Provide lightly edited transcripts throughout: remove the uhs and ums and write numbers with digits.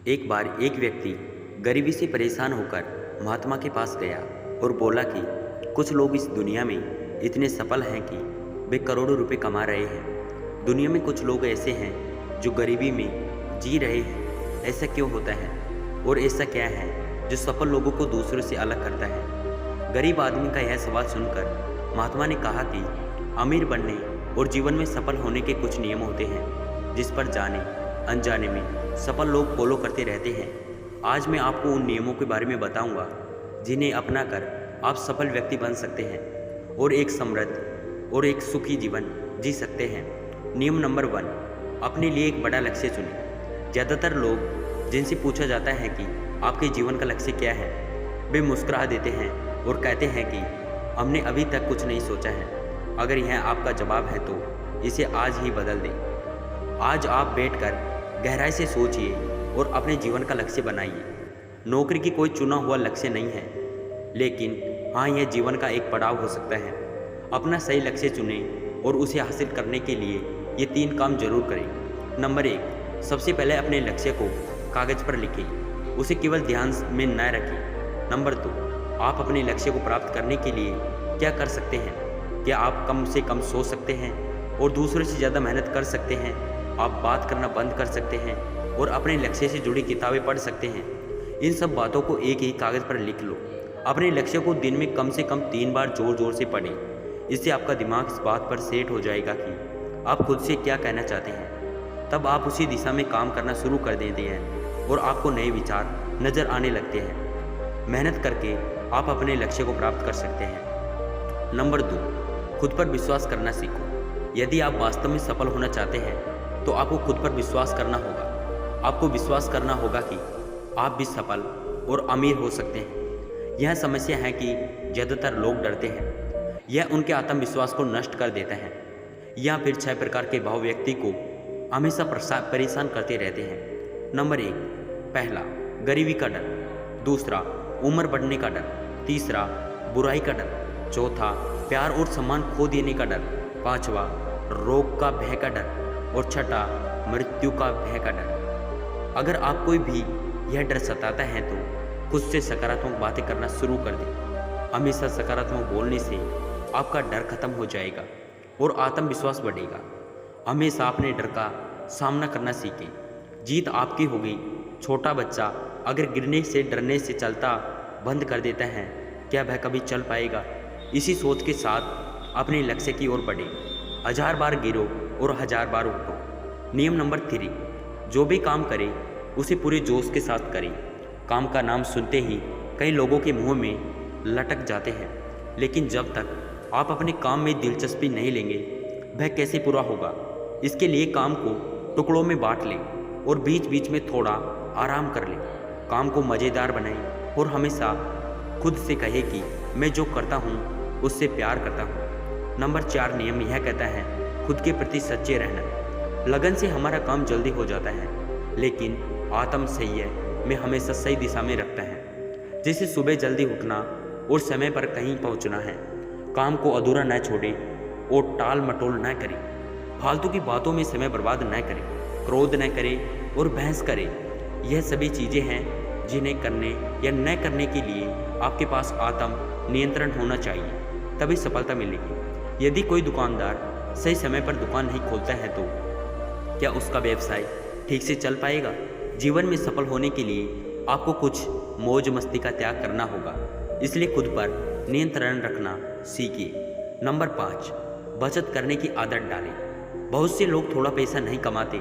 एक बार एक व्यक्ति गरीबी से परेशान होकर महात्मा के पास गया और बोला कि कुछ लोग इस दुनिया में इतने सफल हैं कि वे करोड़ों रुपए कमा रहे हैं। दुनिया में कुछ लोग ऐसे हैं जो गरीबी में जी रहे हैं। ऐसा क्यों होता है और ऐसा क्या है जो सफल लोगों को दूसरों से अलग करता है? गरीब आदमी का यह सवाल सुनकर महात्मा ने कहा कि अमीर बनने और जीवन में सफल होने के कुछ नियम होते हैं जिस पर जाने अनजाने में सफल लोग फॉलो करते रहते हैं। आज मैं आपको उन नियमों के बारे में बताऊंगा जिन्हें अपनाकर आप सफल व्यक्ति बन सकते हैं और एक समृद्ध और एक सुखी जीवन जी सकते हैं। नियम नंबर 1, अपने लिए एक बड़ा लक्ष्य चुनें। ज़्यादातर लोग जिनसे पूछा जाता है कि आपके जीवन का लक्ष्य क्या है, वे मुस्कुरा देते हैं और कहते हैं कि हमने अभी तक कुछ नहीं सोचा है। अगर यह आपका जवाब है तो इसे आज ही बदल दें। आज आप बैठकर गहराई से सोचिए और अपने जीवन का लक्ष्य बनाइए। नौकरी की कोई चुना हुआ लक्ष्य नहीं है, लेकिन हाँ, यह जीवन का एक पड़ाव हो सकता है। अपना सही लक्ष्य चुनें और उसे हासिल करने के लिए ये 3 काम जरूर करें। नंबर 1, सबसे पहले अपने लक्ष्य को कागज़ पर लिखें, उसे केवल ध्यान में न रखें। नंबर 2, आप अपने लक्ष्य को प्राप्त करने के लिए क्या कर सकते हैं? क्या आप कम से कम सोच सकते हैं और दूसरों से ज़्यादा मेहनत कर सकते हैं? आप बात करना बंद कर सकते हैं और अपने लक्ष्य से जुड़ी किताबें पढ़ सकते हैं। इन सब बातों को एक ही कागज़ पर लिख लो। अपने लक्ष्य को दिन में कम से कम 3 बार जोर जोर से पढ़ें। इससे आपका दिमाग इस बात पर सेट हो जाएगा कि आप खुद से क्या कहना चाहते हैं। तब आप उसी दिशा में काम करना शुरू कर देते हैं और आपको नए विचार नज़र आने लगते हैं। मेहनत करके आप अपने लक्ष्य को प्राप्त कर सकते हैं। नंबर 2, खुद पर विश्वास करना सीखो। यदि आप वास्तव में सफल होना चाहते हैं तो आपको खुद पर विश्वास करना होगा। आपको विश्वास करना होगा कि आप भी सफल और अमीर हो सकते हैं। यह समस्या है कि ज़्यादातर लोग डरते हैं। यह उनके आत्मविश्वास को नष्ट कर देता है। या फिर 6 प्रकार के भाव व्यक्ति को हमेशा परेशान करते रहते हैं। नंबर 1, पहला, गरीबी का डर। दूसरा, उम्र बढ़ने का डर। तीसरा, बुराई का डर। चौथा, प्यार और सम्मान खो देने का डर। पांचवा, रोग का भय का डर। और छठा, मृत्यु का भय का डर। अगर आप कोई भी यह डर सताता है तो खुद से सकारात्मक बातें करना शुरू कर दें। हमेशा सकारात्मक बोलने से आपका डर खत्म हो जाएगा और आत्मविश्वास बढ़ेगा। हमेशा अपने डर का सामना करना सीखें। जीत आपकी होगी। छोटा बच्चा अगर गिरने से डरने से चलता बंद कर देता है, क्या वह कभी चल पाएगा? इसी सोच के साथ अपने लक्ष्य की ओर बढ़ें। 1000 बार गिरो और 1000 बार उठो। नियम नंबर 3, जो भी काम करें उसे पूरे जोश के साथ करें। काम का नाम सुनते ही कई लोगों के मुंह में लटक जाते हैं, लेकिन जब तक आप अपने काम में दिलचस्पी नहीं लेंगे वह कैसे पूरा होगा? इसके लिए काम को टुकड़ों में बांट लें और बीच बीच में थोड़ा आराम कर लें। काम को मज़ेदार बनाएं और हमेशा खुद से कहें कि मैं जो करता हूँ उससे प्यार करता हूँ। नंबर 4 नियम यह कहता है, खुद के प्रति सच्चे रहना। लगन से हमारा काम जल्दी हो जाता है, लेकिन आत्म संयम में हमेशा सही दिशा में रखता है। जैसे सुबह जल्दी उठना और समय पर कहीं पहुंचना है। काम को अधूरा न छोड़ें और टाल मटोल न करें। फालतू की बातों में समय बर्बाद न करें। क्रोध न करें और बहस करें। यह सभी चीज़ें हैं जिन्हें करने या न करने के लिए आपके पास आत्म नियंत्रण होना चाहिए, तभी सफलता मिलेगी। यदि कोई दुकानदार सही समय पर दुकान नहीं खोलता है तो क्या उसका व्यवसाय ठीक से चल पाएगा? जीवन में सफल होने के लिए आपको कुछ मौज मस्ती का त्याग करना होगा, इसलिए खुद पर नियंत्रण रखना सीखिए। नंबर 5, बचत करने की आदत डालें। बहुत से लोग थोड़ा पैसा नहीं कमाते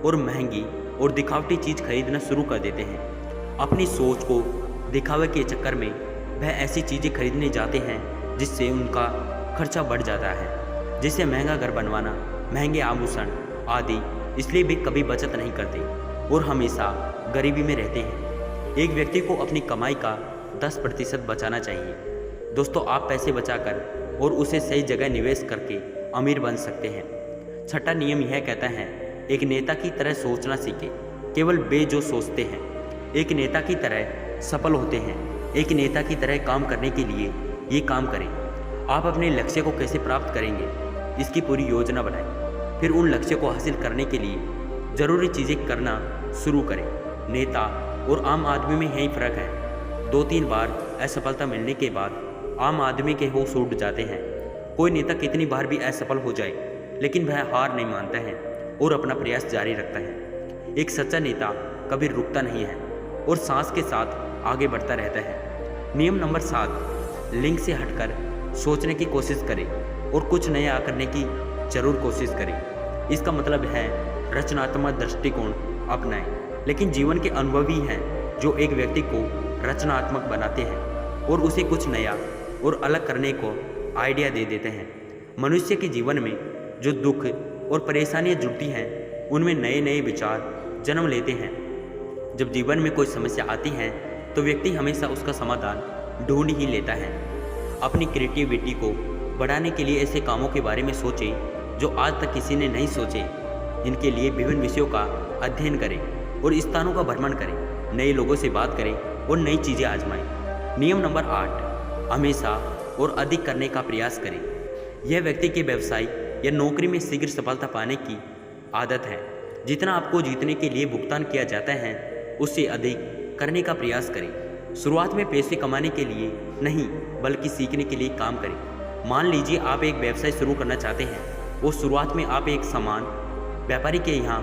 और महंगी और दिखावटी चीज़ खरीदना शुरू कर देते हैं। अपनी सोच को दिखावे के चक्कर में वह ऐसी चीज़ें खरीदने जाते हैं जिससे उनका खर्चा बढ़ जाता है, जैसे महंगा घर बनवाना, महंगे आभूषण आदि। इसलिए वे कभी बचत नहीं करते और हमेशा गरीबी में रहते हैं। एक व्यक्ति को अपनी कमाई का 10% बचाना चाहिए। दोस्तों, आप पैसे बचाकर और उसे सही जगह निवेश करके अमीर बन सकते हैं। छठा नियम यह कहता है, एक नेता की तरह सोचना सीखें। केवल वे जो सोचते हैं एक नेता की तरह सफल होते हैं। एक नेता की तरह काम करने के लिए ये काम करें। आप अपने लक्ष्य को कैसे प्राप्त करेंगे, इसकी पूरी योजना बनाएं। फिर उन लक्ष्य को हासिल करने के लिए ज़रूरी चीज़ें करना शुरू करें। नेता और आम आदमी में यही फर्क है। 2-3 बार असफलता मिलने के बाद आम आदमी के होश उड़ जाते हैं। कोई नेता कितनी बार भी असफल हो जाए लेकिन वह हार नहीं मानता है और अपना प्रयास जारी रखता है। एक सच्चा नेता कभी रुकता नहीं है और सांस के साथ आगे बढ़ता रहता है। नियम नंबर 7, लिंक से हटकर सोचने की कोशिश करें और कुछ नया करने की जरूर कोशिश करें। इसका मतलब है रचनात्मक दृष्टिकोण अपनाएं। लेकिन जीवन के अनुभव ही हैं जो एक व्यक्ति को रचनात्मक बनाते हैं और उसे कुछ नया और अलग करने को आइडिया दे देते हैं। मनुष्य के जीवन में जो दुख और परेशानियां जुड़ती हैं उनमें नए नए विचार जन्म लेते हैं। जब जीवन में कोई समस्या आती है तो व्यक्ति हमेशा उसका समाधान ढूंढ ही लेता है। अपनी क्रिएटिविटी को बढ़ाने के लिए ऐसे कामों के बारे में सोचें जो आज तक किसी ने नहीं सोचे। इनके लिए विभिन्न विषयों का अध्ययन करें और स्थानों का भ्रमण करें, नए लोगों से बात करें और नई चीज़ें आजमाएं। नियम नंबर 8, हमेशा और अधिक करने का प्रयास करें। यह व्यक्ति के व्यवसाय या नौकरी में शीघ्र सफलता पाने की आदत है। जितना आपको जीतने के लिए भुगतान किया जाता है उससे अधिक करने का प्रयास करें। शुरुआत में पैसे कमाने के लिए नहीं बल्कि सीखने के लिए काम करें। मान लीजिए आप एक व्यवसाय शुरू करना चाहते हैं और शुरुआत में आप एक सामान व्यापारी के यहाँ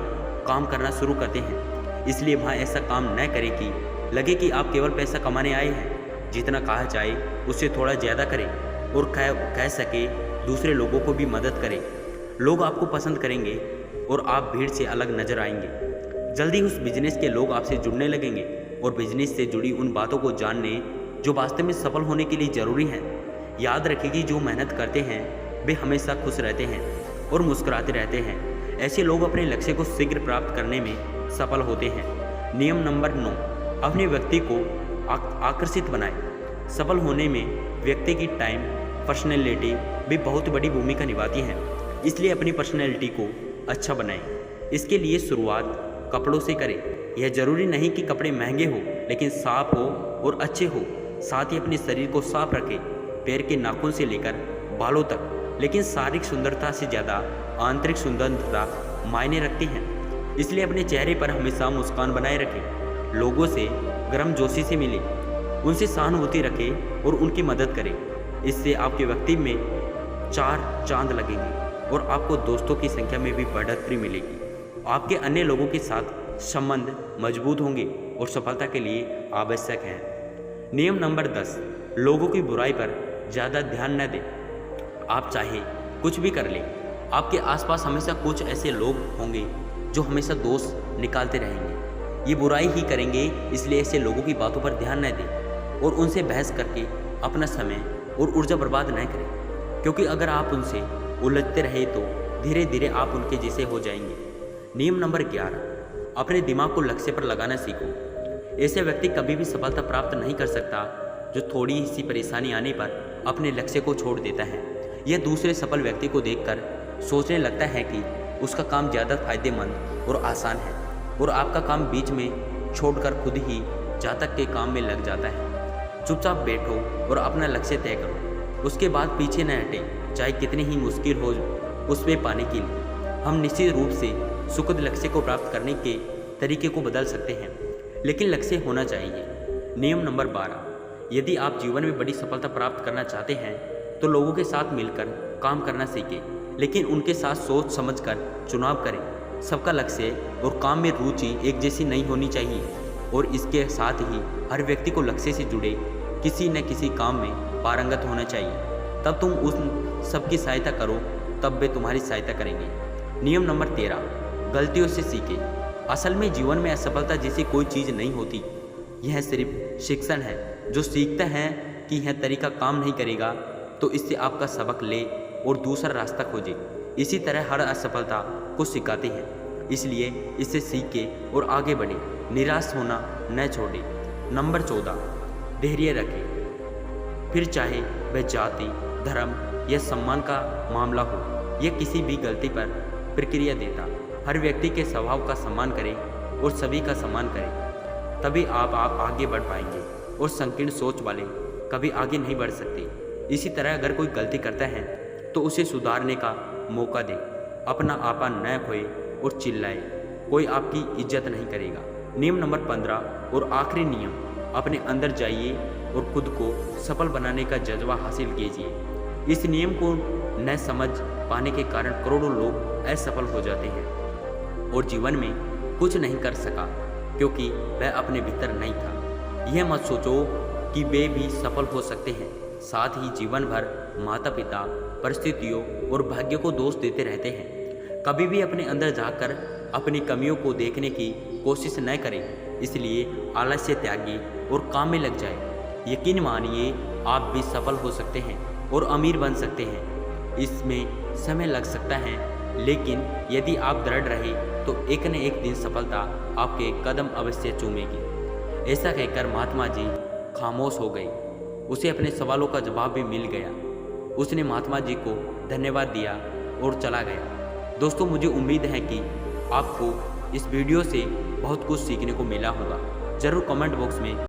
काम करना शुरू करते हैं, इसलिए वहाँ ऐसा काम न करें कि लगे कि आप केवल पैसा कमाने आए हैं। जितना कहा जाए उससे थोड़ा ज़्यादा करें और कह सके दूसरे लोगों को भी मदद करें। लोग आपको पसंद करेंगे और आप भीड़ से अलग नजर आएंगे। जल्दी उस बिजनेस के लोग आपसे जुड़ने लगेंगे और बिजनेस से जुड़ी उन बातों को जानने जो वास्तव में सफल होने के लिए ज़रूरी हैं। याद रखें कि जो मेहनत करते हैं वे हमेशा खुश रहते हैं और मुस्कुराते रहते हैं। ऐसे लोग अपने लक्ष्य को शीघ्र प्राप्त करने में सफल होते हैं। नियम नंबर 9, अपने व्यक्ति को आकर्षित बनाएं। सफल होने में व्यक्ति की टाइम पर्सनैलिटी भी बहुत बड़ी भूमिका निभाती है, इसलिए अपनी पर्सनैलिटी को अच्छा बनाएं। इसके लिए शुरुआत कपड़ों से करें। यह जरूरी नहीं कि कपड़े महंगे हो लेकिन साफ हो और अच्छे हो। साथ ही अपने शरीर को साफ रखें, पैर के नाखून से लेकर बालों तक। लेकिन शारीरिक सुंदरता से ज़्यादा आंतरिक सुंदरता मायने रखती है, इसलिए अपने चेहरे पर हमेशा मुस्कान बनाए रखें। लोगों से गर्मजोशी से मिलें, उनसे सहानुभूति रखें और उनकी मदद करें। इससे आपके व्यक्ति में 4 चांद लगेंगे और आपको दोस्तों की संख्या में भी बढ़ोतरी मिलेगी। आपके अन्य लोगों के साथ संबंध मजबूत होंगे और सफलता के लिए आवश्यक है। नियम नंबर 10, लोगों की बुराई पर ज़्यादा ध्यान न दें। आप चाहे कुछ भी कर लें, आपके आसपास हमेशा कुछ ऐसे लोग होंगे जो हमेशा दोष निकालते रहेंगे। ये बुराई ही करेंगे, इसलिए ऐसे लोगों की बातों पर ध्यान न दें और उनसे बहस करके अपना समय और ऊर्जा बर्बाद न करें, क्योंकि अगर आप उनसे उलझते रहे तो धीरे धीरे आप उनके जैसे हो जाएंगे। नियम नंबर 11, अपने दिमाग को लक्ष्य पर लगाना सीखो। ऐसे व्यक्ति कभी भी सफलता प्राप्त नहीं कर सकता जो थोड़ी सी परेशानी आने पर अपने लक्ष्य को छोड़ देता है। यह दूसरे सफल व्यक्ति को देखकर सोचने लगता है कि उसका काम ज़्यादा फायदेमंद और आसान है और आपका काम बीच में छोड़कर खुद ही जातक के काम में लग जाता है। चुपचाप बैठो और अपना लक्ष्य तय करो, उसके बाद पीछे न हटें, चाहे कितनी ही मुश्किल हो उसमें पाने के लिए। हम निश्चित रूप से सुखद लक्ष्य को प्राप्त करने के तरीके को बदल सकते हैं, लेकिन लक्ष्य होना चाहिए। नियम नंबर 12, यदि आप जीवन में बड़ी सफलता प्राप्त करना चाहते हैं तो लोगों के साथ मिलकर काम करना सीखें, लेकिन उनके साथ सोच समझकर चुनाव करें। सबका लक्ष्य और काम में रुचि एक जैसी नहीं होनी चाहिए और इसके साथ ही हर व्यक्ति को लक्ष्य से जुड़े किसी न किसी काम में पारंगत होना चाहिए। तब तुम उस सबकी सहायता करो, तब वे तुम्हारी सहायता करेंगे। नियम नंबर 13, गलतियों से सीखें। असल में जीवन में असफलता जैसी कोई चीज़ नहीं होती, यह सिर्फ शिक्षण है। जो सीखता है कि यह तरीका काम नहीं करेगा तो इससे आपका सबक ले और दूसरा रास्ता खोजे। इसी तरह हर असफलता को सिखाते हैं, इसलिए इससे सीखे और आगे बढ़े। निराश होना न छोड़ें। नंबर 14, धैर्य रखें। फिर चाहे वह जाति, धर्म या सम्मान का मामला हो, यह किसी भी गलती पर प्रक्रिया देता। हर व्यक्ति के स्वभाव का सम्मान करें और सभी का सम्मान करें, तभी आप आगे बढ़ पाएंगे और संकीर्ण सोच वाले कभी आगे नहीं बढ़ सकते। इसी तरह अगर कोई गलती करता है तो उसे सुधारने का मौका दें। अपना आपा न खोए और चिल्लाए, कोई आपकी इज्जत नहीं करेगा। नियम नंबर 15 और आखिरी नियम, अपने अंदर जाइए और खुद को सफल बनाने का जज्बा हासिल कीजिए। इस नियम को न समझ पाने के कारण करोड़ों लोग असफल हो जाते हैं और जीवन में कुछ नहीं कर सका क्योंकि वह अपने भीतर नहीं था। यह मत सोचो कि वे भी सफल हो सकते हैं, साथ ही जीवन भर माता पिता, परिस्थितियों और भाग्य को दोष देते रहते हैं। कभी भी अपने अंदर जाकर अपनी कमियों को देखने की कोशिश न करें। इसलिए आलस्य त्यागिए और काम में लग जाए। यकीन मानिए आप भी सफल हो सकते हैं और अमीर बन सकते हैं। इसमें समय लग सकता है, लेकिन यदि आप दृढ़ रहे तो एक न एक दिन सफलता आपके कदम अवश्य चूमेगी। ऐसा कहकर महात्मा जी खामोश हो गए। उसे अपने सवालों का जवाब भी मिल गया। उसने महात्मा जी को धन्यवाद दिया और चला गया। दोस्तों, मुझे उम्मीद है कि आपको इस वीडियो से बहुत कुछ सीखने को मिला होगा। ज़रूर कमेंट बॉक्स में